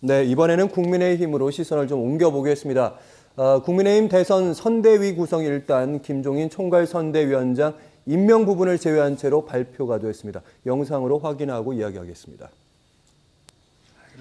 네, 이번에는 국민의힘으로 시선을 좀 옮겨보겠습니다. 국민의힘 대선 선대위 구성이 일단 김종인 총괄선대위원장 임명 부분을 제외한 채로 발표가 됐습니다. 영상으로 확인하고 이야기하겠습니다.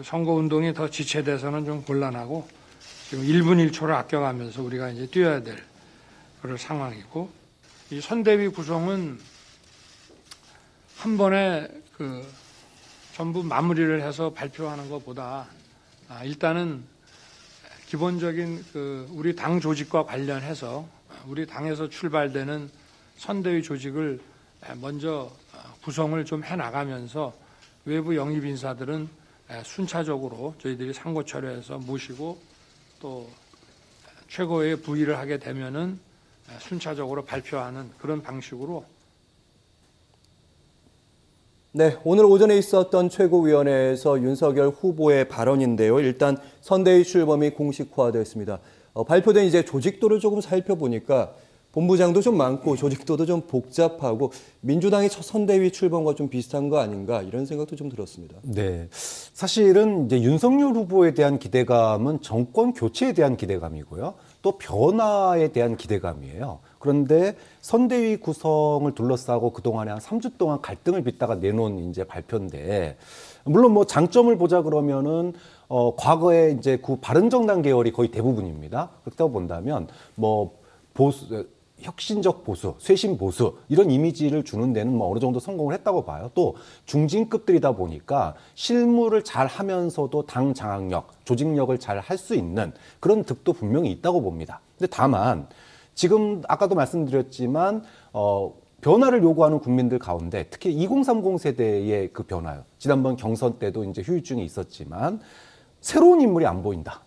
선거운동이 더 지체돼서는 좀 곤란하고 지금 1분 1초를 아껴가면서 우리가 이제 뛰어야 될 그런 상황이고, 이 선대위 구성은 한 번에 전부 마무리를 해서 발표하는 것보다 일단은 기본적인 우리 당 조직과 관련해서 우리 당에서 출발되는 선대위 조직을 먼저 구성을 좀 해나가면서 외부 영입 인사들은 순차적으로 저희들이 상고 처리해서 모시고 또 최고의 부의를 하게 되면은 순차적으로 발표하는 그런 방식으로. 네, 오늘 오전에 있었던 최고위원회에서 윤석열 후보의 발언인데요. 일단 선대위 출범이 공식화됐습니다. 발표된 이제 조직도를 조금 살펴보니까 본부장도 좀 많고 조직도도 좀 복잡하고 민주당의 첫 선대위 출범과 좀 비슷한 거 아닌가 이런 생각도 좀 들었습니다. 네, 사실은 이제 윤석열 후보에 대한 기대감은 정권 교체에 대한 기대감이고요. 또 변화에 대한 기대감이에요. 그런데 선대위 구성을 둘러싸고 그동안에 한 3주 동안 갈등을 빚다가 내놓은 이제 발표인데, 물론 뭐 장점을 보자 그러면은 과거에 이제 바른정당 계열이 거의 대부분입니다. 그렇다고 본다면 뭐 혁신적 보수, 쇄신 보수 이런 이미지를 주는 데는 뭐 어느 정도 성공을 했다고 봐요. 또 중진급들이다 보니까 실무를 잘 하면서도 당 장악력, 조직력을 잘 할 수 있는 그런 득도 분명히 있다고 봅니다. 근데 다만 지금 아까도 말씀드렸지만 변화를 요구하는 국민들 가운데 특히 2030 세대의 그 변화요. 지난번 경선 때도 이제 후유증이 있었지만 새로운 인물이 안 보인다.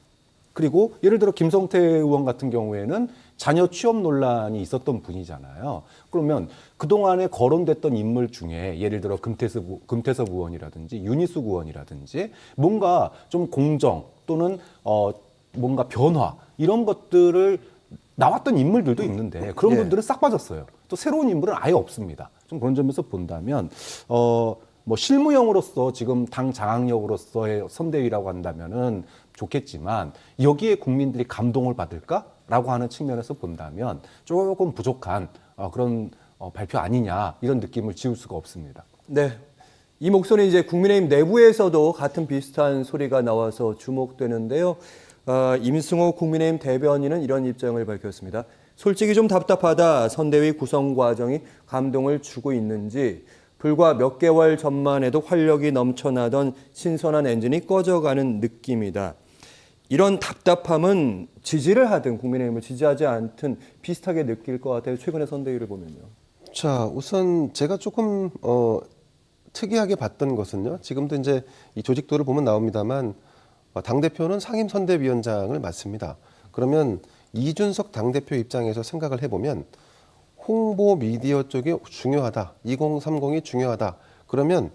그리고 예를 들어 김성태 의원 같은 경우에는 자녀 취업 논란이 있었던 분이잖아요. 그러면 그동안에 거론됐던 인물 중에 예를 들어 금태섭 의원이라든지 윤희숙 의원이라든지 뭔가 좀 공정 또는 뭔가 변화 이런 것들을 나왔던 인물들도 있는데 그런 분들은 싹 빠졌어요. 또 새로운 인물은 아예 없습니다. 좀 그런 점에서 본다면 뭐 실무형으로서 지금 당 장악력으로서의 선대위라고 한다면은 좋겠지만 여기에 국민들이 감동을 받을까라고 하는 측면에서 본다면 조금 부족한 그런 발표 아니냐 이런 느낌을 지울 수가 없습니다. 네, 이 목소리 이제 국민의힘 내부에서도 같은 비슷한 소리가 나와서 주목되는데요. 임승호 국민의힘 대변인은 이런 입장을 밝혔습니다. 솔직히 좀 답답하다. 선대위 구성 과정이 감동을 주고 있는지 불과 몇 개월 전만 해도 활력이 넘쳐나던 신선한 엔진이 꺼져가는 느낌이다. 이런 답답함은 지지를 하든 국민의힘을 지지하지 않든 비슷하게 느낄 것 같아요. 최근의 선대위를 보면요. 자, 우선 제가 조금 특이하게 봤던 것은요. 지금도 이제 이 조직도를 보면 나옵니다만 당대표는 상임선대위원장을 맡습니다. 그러면 이준석 당대표 입장에서 생각을 해보면 홍보 미디어 쪽이 중요하다. 2030이 중요하다. 그러면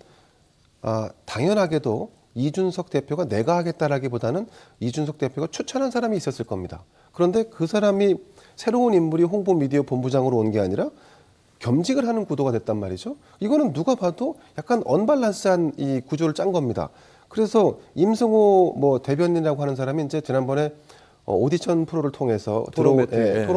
당연하게도 이준석 대표가 내가 하겠다라기보다는 이준석 대표가 추천한 사람이 있었을 겁니다. 그런데 그 사람이 새로운 인물이 홍보 미디어 본부장으로 온 게 아니라 겸직을 하는 구도가 됐단 말이죠. 이거는 누가 봐도 약간 언밸런스한 이 구조를 짠 겁니다. 그래서 임승호 뭐 대변인이라고 하는 사람이 이제 지난번에 오디션 프로를 통해서 토론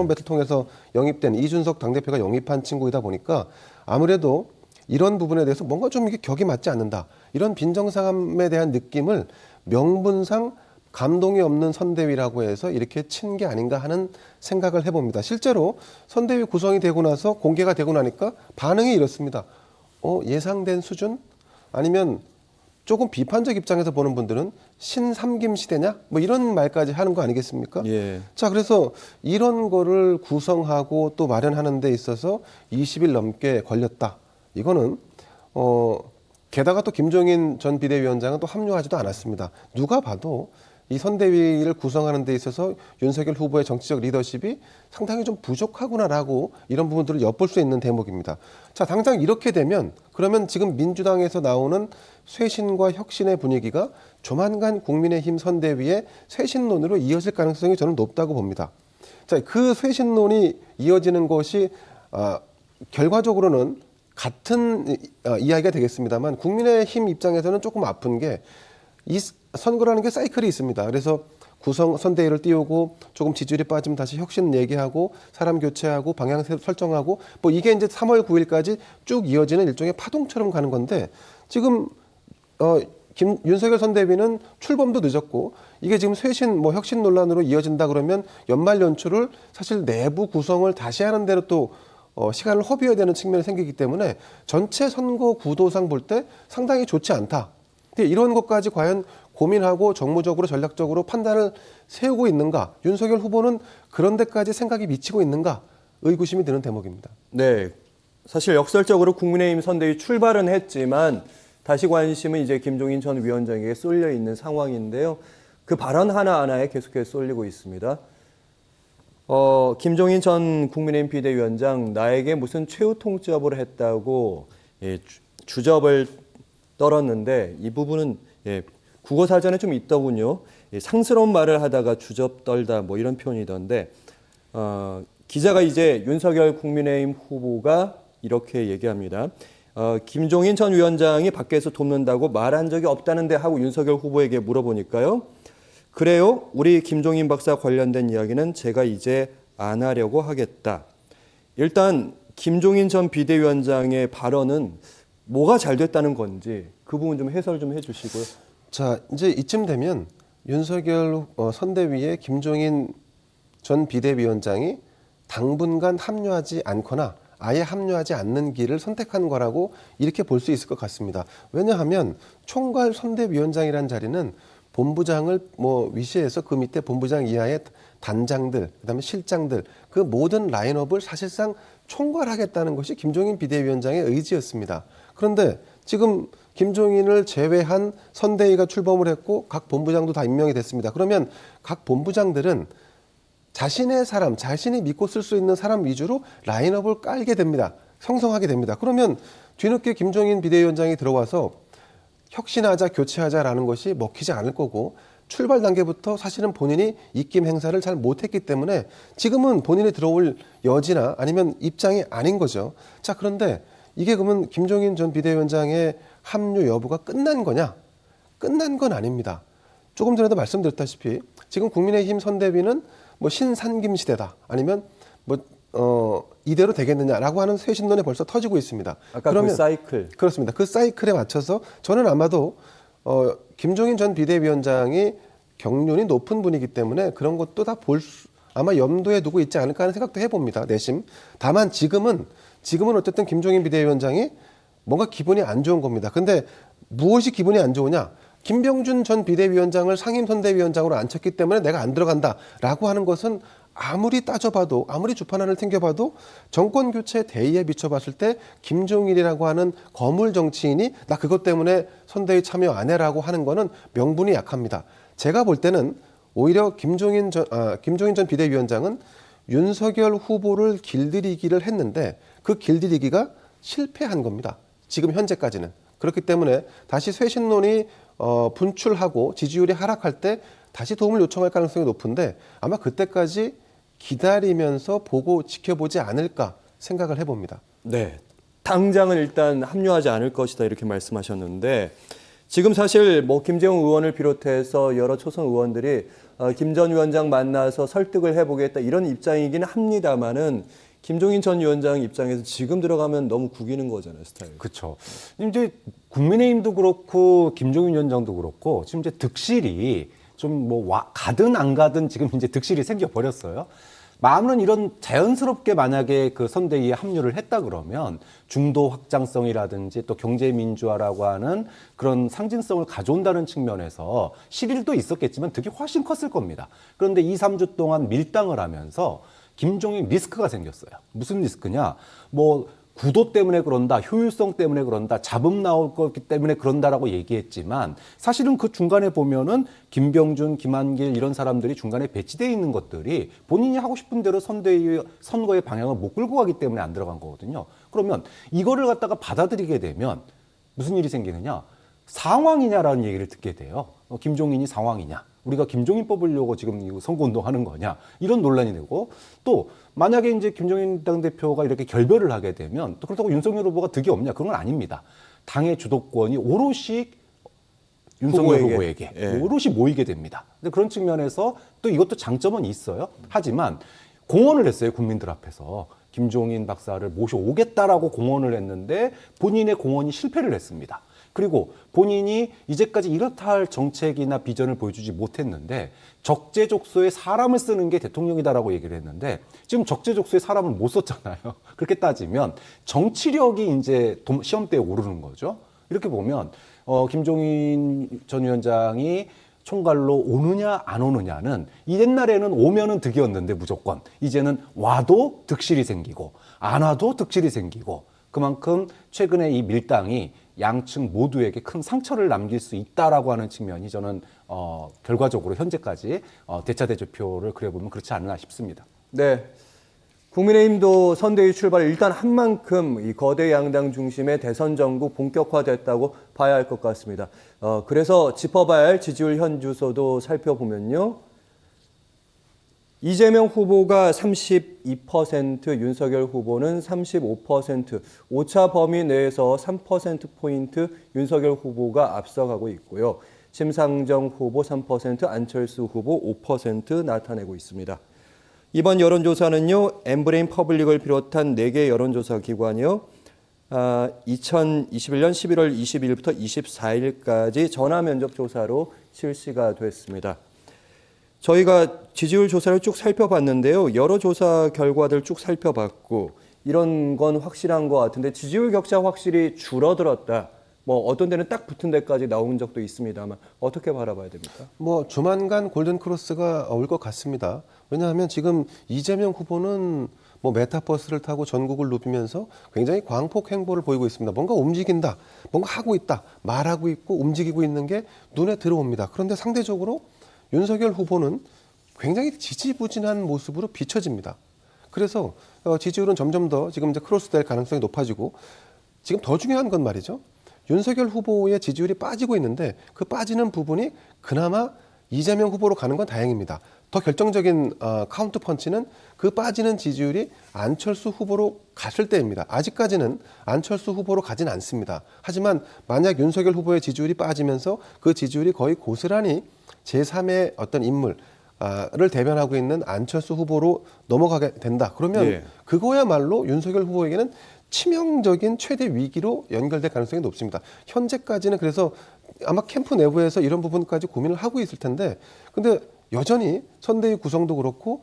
배틀 통해서 영입된 이준석 당대표가 영입한 친구이다 보니까 아무래도 이런 부분에 대해서 뭔가 좀 이게 격이 맞지 않는다. 이런 빈정상함에 대한 느낌을 명분상 감동이 없는 선대위라고 해서 이렇게 친 게 아닌가 하는 생각을 해봅니다. 실제로 선대위 구성이 되고 나서 공개가 되고 나니까 반응이 이렇습니다. 예상된 수준? 아니면 조금 비판적 입장에서 보는 분들은 신삼김 시대냐? 뭐 이런 말까지 하는 거 아니겠습니까? 예. 자, 그래서 이런 거를 구성하고 또 마련하는 데 있어서 20일 넘게 걸렸다. 이거는 게다가 또 김종인 전 비대위원장은 또 합류하지도 않았습니다. 누가 봐도 이 선대위를 구성하는 데 있어서 윤석열 후보의 정치적 리더십이 상당히 좀 부족하구나라고 이런 부분들을 엿볼 수 있는 대목입니다. 자, 당장 이렇게 되면 그러면 지금 민주당에서 나오는 쇄신과 혁신의 분위기가 조만간 국민의힘 선대위의 쇄신론으로 이어질 가능성이 저는 높다고 봅니다. 자, 그 쇄신론이 이어지는 것이 결과적으로는 같은 이야기가 되겠습니다만 국민의힘 입장에서는 조금 아픈 게 선거라는 게 사이클이 있습니다. 그래서 구성 선대위를 띄우고 조금 지지율이 빠지면 다시 혁신 얘기하고 사람 교체하고 방향 설정하고 뭐 이게 이제 3월 9일까지 쭉 이어지는 일종의 파동처럼 가는 건데 지금 윤석열 선대위는 출범도 늦었고 이게 지금 쇄신 뭐 혁신 논란으로 이어진다 그러면 연말 연초를 사실 내부 구성을 다시 하는 대로 또 시간을 허비해야 되는 측면이 생기기 때문에 전체 선거 구도상 볼 때 상당히 좋지 않다. 근데 이런 것까지 과연 고민하고 정무적으로 전략적으로 판단을 세우고 있는가? 윤석열 후보는 그런 데까지 생각이 미치고 있는가? 의구심이 드는 대목입니다. 네, 사실 역설적으로 국민의힘 선대위 출발은 했지만 다시 관심은 이제 김종인 전 위원장에게 쏠려 있는 상황인데요. 그 발언 하나하나에 계속해서 쏠리고 있습니다. 김종인 전 국민의힘 비대위원장 나에게 무슨 최후 통첩을 했다고 주접을 떨었는데 이 부분은 국어 사전에 좀 있더군요. 상스러운 말을 하다가 주접 떨다 뭐 이런 표현이던데 기자가 이제 윤석열 국민의힘 후보가 이렇게 얘기합니다. 김종인 전 위원장이 밖에서 돕는다고 말한 적이 없다는데 하고 윤석열 후보에게 물어보니까요. 그래요? 우리 김종인 박사 관련된 이야기는 제가 이제 안 하려고 하겠다. 일단 김종인 전 비대위원장의 발언은 뭐가 잘 됐다는 건지 그 부분 좀 해설 좀 해주시고요. 자, 이제 이쯤 되면 윤석열 선대위에 김종인 전 비대위원장이 당분간 합류하지 않거나 아예 합류하지 않는 길을 선택한 거라고 이렇게 볼 수 있을 것 같습니다. 왜냐하면 총괄 선대위원장이라는 자리는 본부장을 뭐 위시해서 그 밑에 본부장 이하의 단장들, 그다음에 실장들 그 모든 라인업을 사실상 총괄하겠다는 것이 김종인 비대위원장의 의지였습니다. 그런데 지금 김종인을 제외한 선대위가 출범을 했고 각 본부장도 다 임명이 됐습니다. 그러면 각 본부장들은 자신의 사람, 자신이 믿고 쓸 수 있는 사람 위주로 라인업을 깔게 됩니다. 형성하게 됩니다. 그러면 뒤늦게 김종인 비대위원장이 들어와서 혁신하자, 교체하자라는 것이 먹히지 않을 거고 출발 단계부터 사실은 본인이 입김 행사를 잘 못했기 때문에 지금은 본인이 들어올 여지나 아니면 입장이 아닌 거죠. 자, 그런데 이게 그러면 김종인 전 비대위원장의 합류 여부가 끝난 거냐? 끝난 건 아닙니다. 조금 전에도 말씀드렸다시피 지금 국민의힘 선대위는 뭐 신산김 시대다 아니면 이대로 되겠느냐라고 하는 쇄신론에 벌써 터지고 있습니다. 아까 그 사이클. 그렇습니다. 그 사이클에 맞춰서 저는 아마도 김종인 전 비대위원장이 경륜이 높은 분이기 때문에 그런 것도 다 아마 염두에 두고 있지 않을까 하는 생각도 해봅니다. 내심. 다만 지금은 어쨌든 김종인 비대위원장이 뭔가 기분이 안 좋은 겁니다. 근데 무엇이 기분이 안 좋으냐? 김병준 전 비대위원장을 상임선대위원장으로 앉혔기 때문에 내가 안 들어간다라고 하는 것은 아무리 따져봐도 아무리 주판안을 튕겨봐도 정권교체 대의에 비춰봤을 때 김종인이라고 하는 거물 정치인이 나 그것 때문에 선대위 참여 안 해라고 하는 거는 명분이 약합니다. 제가 볼 때는 오히려 김종인 전 비대위원장은 윤석열 후보를 길들이기를 했는데 그 길들이기가 실패한 겁니다. 지금 현재까지는. 그렇기 때문에 다시 쇄신론이 분출하고 지지율이 하락할 때 다시 도움을 요청할 가능성이 높은데 아마 그때까지 기다리면서 보고 지켜보지 않을까 생각을 해봅니다. 네, 당장은 일단 합류하지 않을 것이다 이렇게 말씀하셨는데 지금 사실 뭐 김재웅 의원을 비롯해서 여러 초선 의원들이 김 전 위원장 만나서 설득을 해보겠다 이런 입장이긴 합니다만은 김종인 전 위원장 입장에서 지금 들어가면 너무 구기는 거잖아요, 스타일. 그렇죠. 이제 국민의힘도 그렇고 김종인 위원장도 그렇고 지금 이제 득실이 좀 뭐 가든 안 가든 지금 이제 득실이 생겨 버렸어요. 마음은 이런 자연스럽게 만약에 그 선대위에 합류를 했다 그러면 중도 확장성이라든지 또 경제 민주화라고 하는 그런 상징성을 가져온다는 측면에서 실일도 있었겠지만 득이 훨씬 컸을 겁니다. 그런데 2, 3주 동안 밀당을 하면서 김종인 리스크가 생겼어요. 무슨 리스크냐? 뭐 구도 때문에 그런다, 효율성 때문에 그런다, 잡음 나올 거기 때문에 그런다라고 얘기했지만 사실은 그 중간에 보면은 김병준, 김한길 이런 사람들이 중간에 배치되어 있는 것들이 본인이 하고 싶은 대로 선거의 방향을 못 끌고 가기 때문에 안 들어간 거거든요. 그러면 이거를 갖다가 받아들이게 되면 무슨 일이 생기느냐? 상황이냐라는 얘기를 듣게 돼요. 김종인이 상황이냐? 우리가 김종인 뽑으려고 지금 선거운동 하는 거냐? 이런 논란이 되고 또 만약에 이제 김종인 당대표가 이렇게 결별을 하게 되면 또 그렇다고 윤석열 후보가 득이 없냐? 그런 건 아닙니다. 당의 주도권이 오롯이 윤석열 후보에게. 후보에게 예. 오롯이 모이게 됩니다. 근데 그런 측면에서 또 이것도 장점은 있어요. 하지만 공언을 했어요. 국민들 앞에서. 김종인 박사를 모셔오겠다라고 공언을 했는데 본인의 공언이 실패를 했습니다. 그리고 본인이 이제까지 이렇다 할 정책이나 비전을 보여주지 못했는데 적재적소에 사람을 쓰는 게 대통령이다라고 얘기를 했는데 지금 적재적소에 사람을 못 썼잖아요. 그렇게 따지면 정치력이 이제 시험대에 오르는 거죠. 이렇게 보면 김종인 전 위원장이 총괄로 오느냐 안 오느냐는 옛날에는 오면은 득이었는데 무조건 이제는 와도 득실이 생기고 안 와도 득실이 생기고 그만큼 최근에 이 밀당이 양측 모두에게 큰 상처를 남길 수 있다라고 하는 측면이 저는 결과적으로 현재까지 대차대조표를 그려보면 그렇지 않나 싶습니다. 네. 국민의힘도 선대위 출발 일단 한 만큼 이 거대 양당 중심의 대선 전국 본격화됐다고 봐야 할 것 같습니다. 그래서 짚어봐야 할 지지율 현주소도 살펴보면요. 이재명 후보가 32%, 윤석열 후보는 35%, 오차 범위 내에서 3%포인트 윤석열 후보가 앞서가고 있고요. 심상정 후보 3%, 안철수 후보 5% 나타내고 있습니다. 이번 여론조사는요, 엠브레인 퍼블릭을 비롯한 4개 여론조사 기관이요, 2021년 11월 20일부터 24일까지 전화 면접 조사로 실시가 됐습니다. 저희가 지지율 조사를 쭉 살펴봤는데요, 여러 조사 결과들 쭉 살펴봤고 이런 건 확실한 것 같은데 지지율 격차 확실히 줄어들었다. 뭐 어떤 데는 딱 붙은 데까지 나온 적도 있습니다만 어떻게 바라봐야 됩니까? 뭐 조만간 골든 크로스가 올 것 같습니다. 왜냐하면 지금 이재명 후보는 뭐 메타버스를 타고 전국을 누비면서 굉장히 광폭 행보를 보이고 있습니다. 뭔가 움직인다, 뭔가 하고 있다, 말하고 있고 움직이고 있는 게 눈에 들어옵니다. 그런데 상대적으로 윤석열 후보는 굉장히 지지부진한 모습으로 비춰집니다. 그래서 지지율은 점점 더 지금 이제 크로스될 가능성이 높아지고 지금 더 중요한 건 말이죠. 윤석열 후보의 지지율이 빠지고 있는데 그 빠지는 부분이 그나마 이재명 후보로 가는 건 다행입니다. 더 결정적인 카운트 펀치는 그 빠지는 지지율이 안철수 후보로 갔을 때입니다. 아직까지는 안철수 후보로 가진 않습니다. 하지만 만약 윤석열 후보의 지지율이 빠지면서 그 지지율이 거의 고스란히 제3의 어떤 인물을 대변하고 있는 안철수 후보로 넘어가게 된다. 그러면 예. 그거야말로 윤석열 후보에게는 치명적인 최대 위기로 연결될 가능성이 높습니다. 현재까지는 그래서 아마 캠프 내부에서 이런 부분까지 고민을 하고 있을 텐데 근데 여전히 선대위 구성도 그렇고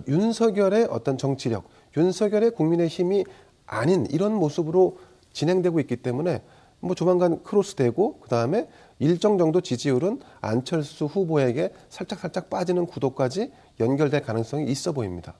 윤석열의 어떤 정치력, 윤석열의 국민의힘이 아닌 이런 모습으로 진행되고 있기 때문에 뭐 조만간 크로스되고 그다음에 일정 정도 지지율은 안철수 후보에게 살짝 빠지는 구도까지 연결될 가능성이 있어 보입니다.